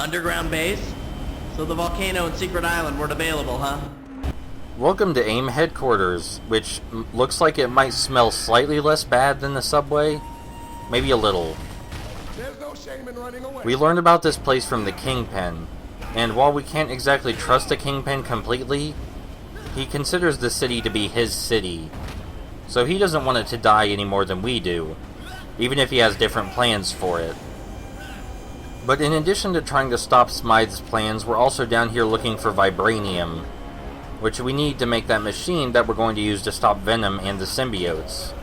Underground base? So the volcano and secret island weren't available, huh? Welcome to AIM headquarters, which looks like it might smell slightly less bad than the subway. Maybe a little. There's no shame in running away. We learned about this place from the Kingpin, and while we can't exactly trust the Kingpin completely, he considers the city to be his city. So he doesn't want it to die any more than we do, even if he has different plans for it. But in addition to trying to stop Smythe's plans, we're also down here looking for Vibranium, which we need to make that machine that we're going to use to stop Venom and the symbiotes.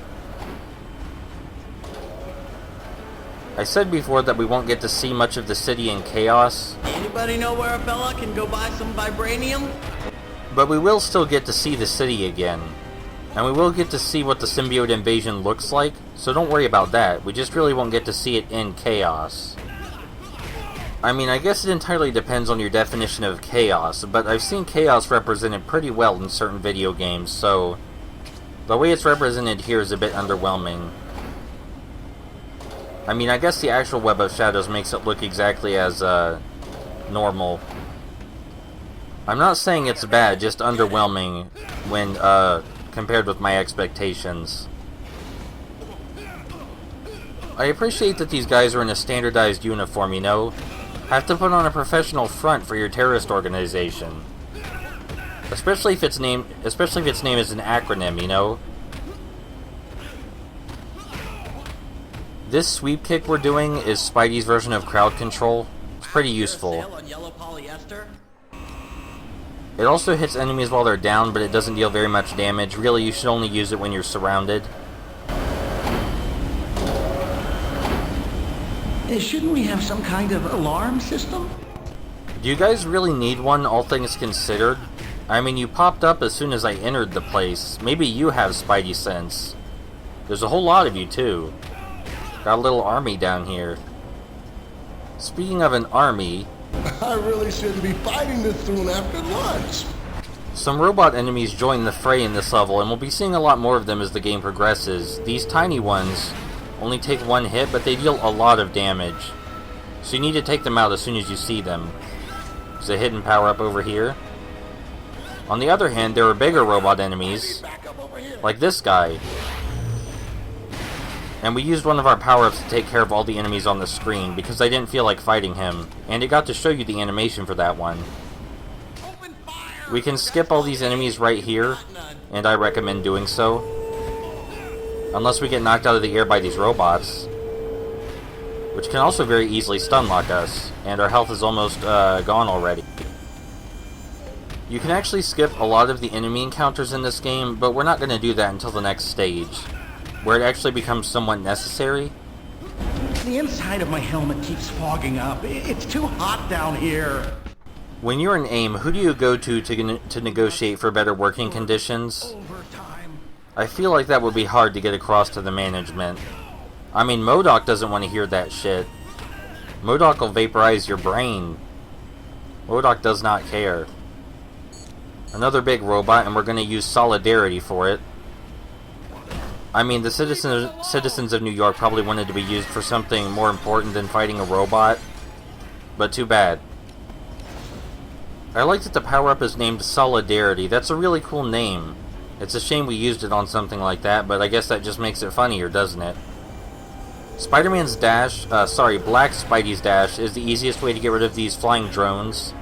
I said before that we won't get to see much of the city in Chaos. Anybody know where a fella can go buy some vibranium? But we will still get to see the city again. And we will get to see what the symbiote invasion looks like, so don't worry about that. We just really won't get to see it in Chaos. I mean, I guess it entirely depends on your definition of chaos, but I've seen chaos represented pretty well in certain video games, so the way it's represented here is a bit underwhelming. I mean, I guess the actual Web of Shadows makes it look exactly as normal. I'm not saying it's bad, just underwhelming when compared with my expectations. I appreciate that these guys are in a standardized uniform, you know. Have to put on a professional front for your terrorist organization. Especially if its name is an acronym, you know. This sweep kick we're doing is Spidey's version of crowd control. It's pretty useful. It also hits enemies while they're down, but it doesn't deal very much damage. Really, you should only use it when you're surrounded. Shouldn't we have some kind of alarm system? Do you guys really need one, all things considered? I mean, you popped up as soon as I entered the place. Maybe you have Spidey sense. There's a whole lot of you, too. Got a little army down here. Speaking of an army... I really shouldn't be fighting this soon after lunch. Some robot enemies join the fray in this level, and we'll be seeing a lot more of them as the game progresses. These tiny ones only take one hit, but they deal a lot of damage. So you need to take them out as soon as you see them. There's a hidden power-up over here. On the other hand, there are bigger robot enemies, like this guy. And we used one of our power-ups to take care of all the enemies on the screen, because I didn't feel like fighting him, and it got to show you the animation for that one. We can skip all these enemies right here, and I recommend doing so. Unless we get knocked out of the air by these robots, which can also very easily stun-lock us, and our health is almost gone already. You can actually skip a lot of the enemy encounters in this game, but we're not going to do that until the next stage, where it actually becomes somewhat necessary. The inside of my helmet keeps fogging up. It's too hot down here. When you're in AIM, who do you go to negotiate for better working conditions? I feel like that would be hard to get across to the management. I mean, MODOK doesn't want to hear that shit. MODOK will vaporize your brain. MODOK does not care. Another big robot, and we're going to use Solidarity for it. I mean, the citizens of New York probably wanted to be used for something more important than fighting a robot. But too bad. I like that the power-up is named Solidarity. That's a really cool name. It's a shame we used it on something like that, but I guess that just makes it funnier, doesn't it? Spider-Man's dash, Black Spidey's dash is the easiest way to get rid of these flying drones.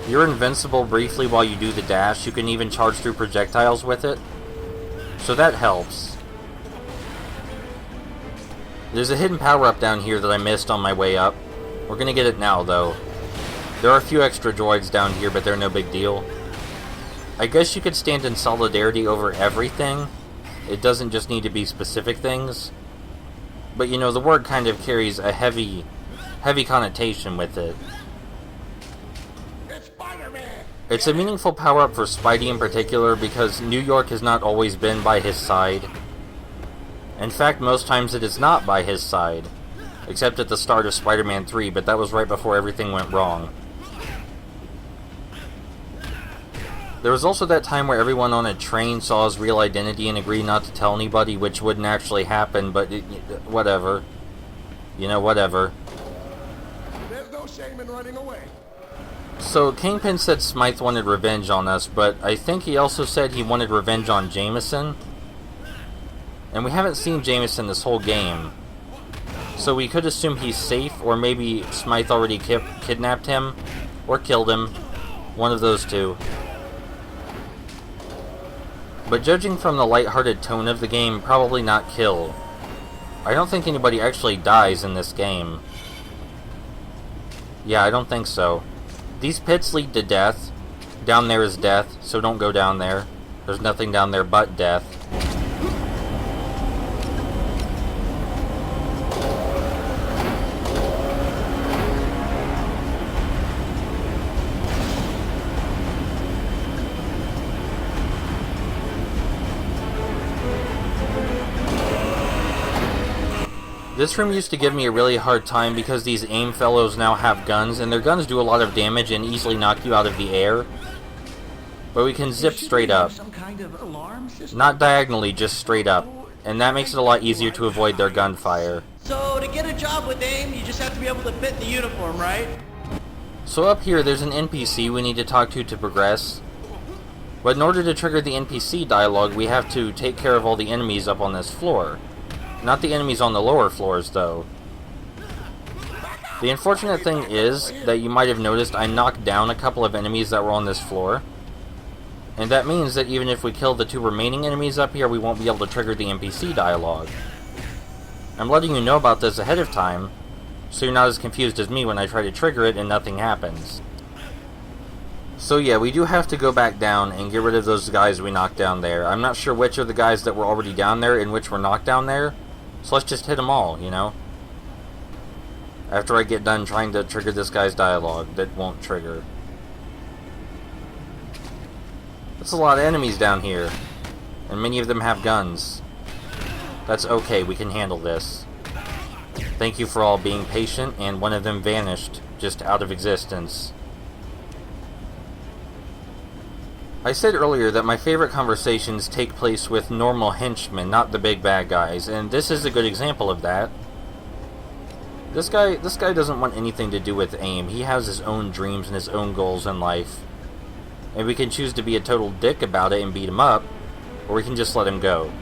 You're invincible briefly while you do the dash. You can even charge through projectiles with it. So that helps. There's a hidden power-up down here that I missed on my way up. We're gonna get it now, though. There are a few extra droids down here, but they're no big deal. I guess you could stand in Solidarity over everything. It doesn't just need to be specific things. But you know, the word kind of carries a heavy connotation with it. It's a meaningful power-up for Spidey in particular because New York has not always been by his side. In fact, most times it is not by his side. Except at the start of Spider-Man 3, but that was right before everything went wrong. There was also that time where everyone on a train saw his real identity and agreed not to tell anybody, which wouldn't actually happen, but whatever. You know, whatever. There's no no shame in running away. So, Kingpin said Smythe wanted revenge on us, but I think he also said he wanted revenge on Jameson. And we haven't seen Jameson this whole game. So we could assume he's safe, or maybe Smythe already kidnapped him, or killed him. One of those two. But judging from the lighthearted tone of the game, probably not kill. I don't think anybody actually dies in this game. Yeah, I don't think so. These pits lead to death. Down there is death, so don't go down there. There's nothing down there but death. This room used to give me a really hard time because these AIM fellows now have guns, and their guns do a lot of damage and easily knock you out of the air. But we can zip straight up. Some kind of alarm system? Not diagonally, just straight up. And that makes it a lot easier to avoid their gunfire. So to get a job with AIM, you just have to be able to fit the uniform, right? So up here, there's an NPC we need to talk to progress. But in order to trigger the NPC dialogue, we have to take care of all the enemies up on this floor. Not the enemies on the lower floors, though. The unfortunate thing is that you might have noticed I knocked down a couple of enemies that were on this floor. And that means that even if we kill the 2 remaining enemies up here, we won't be able to trigger the NPC dialogue. I'm letting you know about this ahead of time, so you're not as confused as me when I try to trigger it and nothing happens. So yeah, we do have to go back down and get rid of those guys we knocked down there. I'm not sure which are the guys that were already down there and which were knocked down there. So let's just hit them all, you know? After I get done trying to trigger this guy's dialogue that won't trigger. That's a lot of enemies down here. And many of them have guns. That's okay, we can handle this. Thank you for all being patient, and one of them vanished, just out of existence. I said earlier that my favorite conversations take place with normal henchmen, not the big bad guys, and this is a good example of that. This guy doesn't want anything to do with AIM. He has his own dreams and his own goals in life. And we can choose to be a total dick about it and beat him up, or we can just let him go.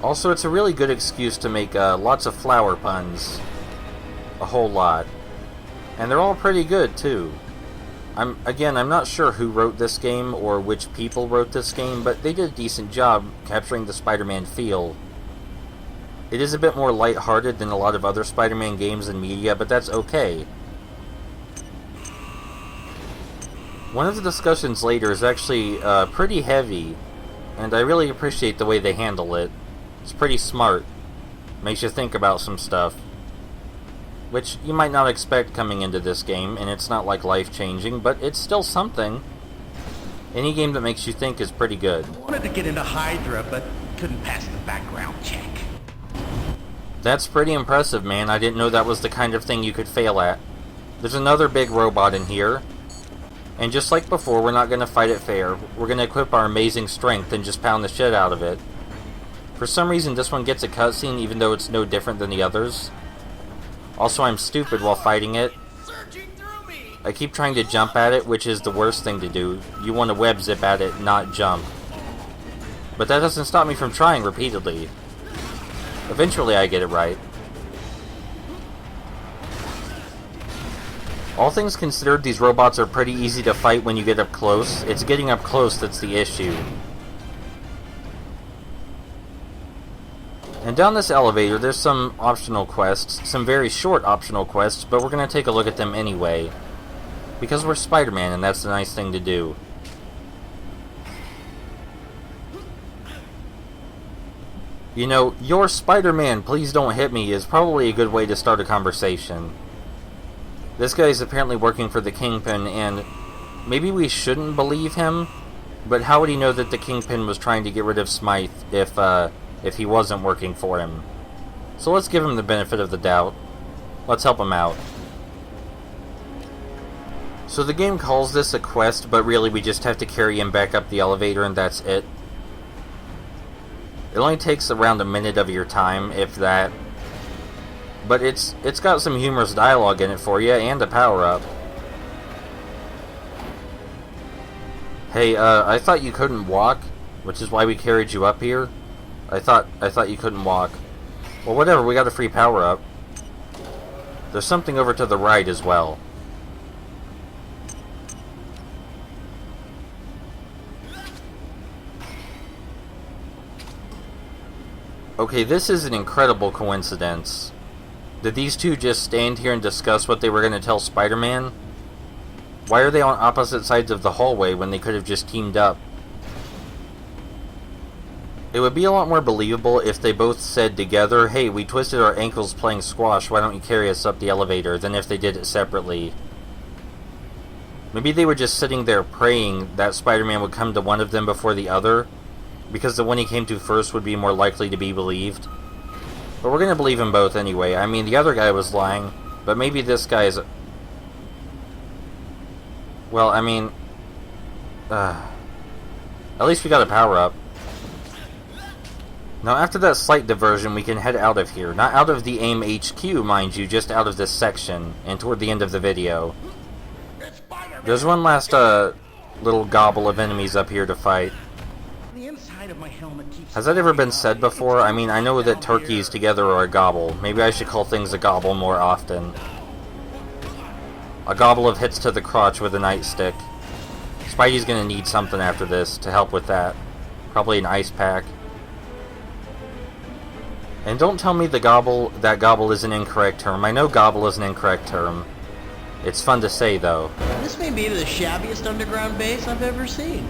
Also, it's a really good excuse to make lots of flower puns. A whole lot. And they're all pretty good, too. I'm not sure who wrote this game or which people wrote this game, but they did a decent job capturing the Spider-Man feel. It is a bit more lighthearted than a lot of other Spider-Man games and media, but that's okay. One of the discussions later is actually pretty heavy, and I really appreciate the way they handle it. It's pretty smart. Makes you think about some stuff. Which you might not expect coming into this game, and it's not like life-changing, but it's still something. Any game that makes you think is pretty good. I wanted to get into Hydra, but couldn't pass the background check. That's pretty impressive, man. I didn't know that was the kind of thing you could fail at. There's another big robot in here. And just like before, we're not going to fight it fair. We're going to equip our amazing strength and just pound the shit out of it. For some reason, this one gets a cutscene even though it's no different than the others. Also, I'm stupid while fighting it. I keep trying to jump at it, which is the worst thing to do. You want to web zip at it, not jump. But that doesn't stop me from trying repeatedly. Eventually I get it right. All things considered, these robots are pretty easy to fight when you get up close. It's getting up close that's the issue. And down this elevator, there's some optional quests, some very short optional quests, but we're going to take a look at them anyway. Because we're Spider-Man, and that's the nice thing to do. You know, "You're Spider-Man, please don't hit me" is probably a good way to start a conversation. This guy's apparently working for the Kingpin, and maybe we shouldn't believe him, but how would he know that the Kingpin was trying to get rid of Smythe if he wasn't working for him? So let's give him the benefit of the doubt. Let's help him out. So the game calls this a quest, but really we just have to carry him back up the elevator and that's it. It only takes around a minute of your time, if that. but it's got some humorous dialogue in it for you, and a power-up. Hey, I thought you couldn't walk, which is why we carried you up here. I thought you couldn't walk. Well, whatever, we got a free power-up. There's something over to the right as well. Okay, this is an incredible coincidence. Did these two just stand here and discuss what they were going to tell Spider-Man? Why are they on opposite sides of the hallway when they could have just teamed up? It would be a lot more believable if they both said together, hey, we twisted our ankles playing squash, why don't you carry us up the elevator, than if they did it separately. Maybe they were just sitting there praying that Spider-Man would come to one of them before the other, because the one he came to first would be more likely to be believed. But we're going to believe him both anyway. I mean, the other guy was lying, but maybe this guy is... Well, I mean... at least we got a power-up. Now, after that slight diversion, we can head out of here. Not out of the AIM HQ, mind you, just out of this section, and toward the end of the video. There's one last, little gobble of enemies up here to fight. The inside of my helmet keeps Has that ever been said before? I mean, I know that turkeys together are a gobble. Maybe I should call things a gobble more often. A gobble of hits to the crotch with a nightstick. Spidey's gonna need something after this to help with that. Probably an ice pack. And don't tell me that gobble is an incorrect term. I know gobble is an incorrect term. It's fun to say, though. This may be the shabbiest underground base I've ever seen.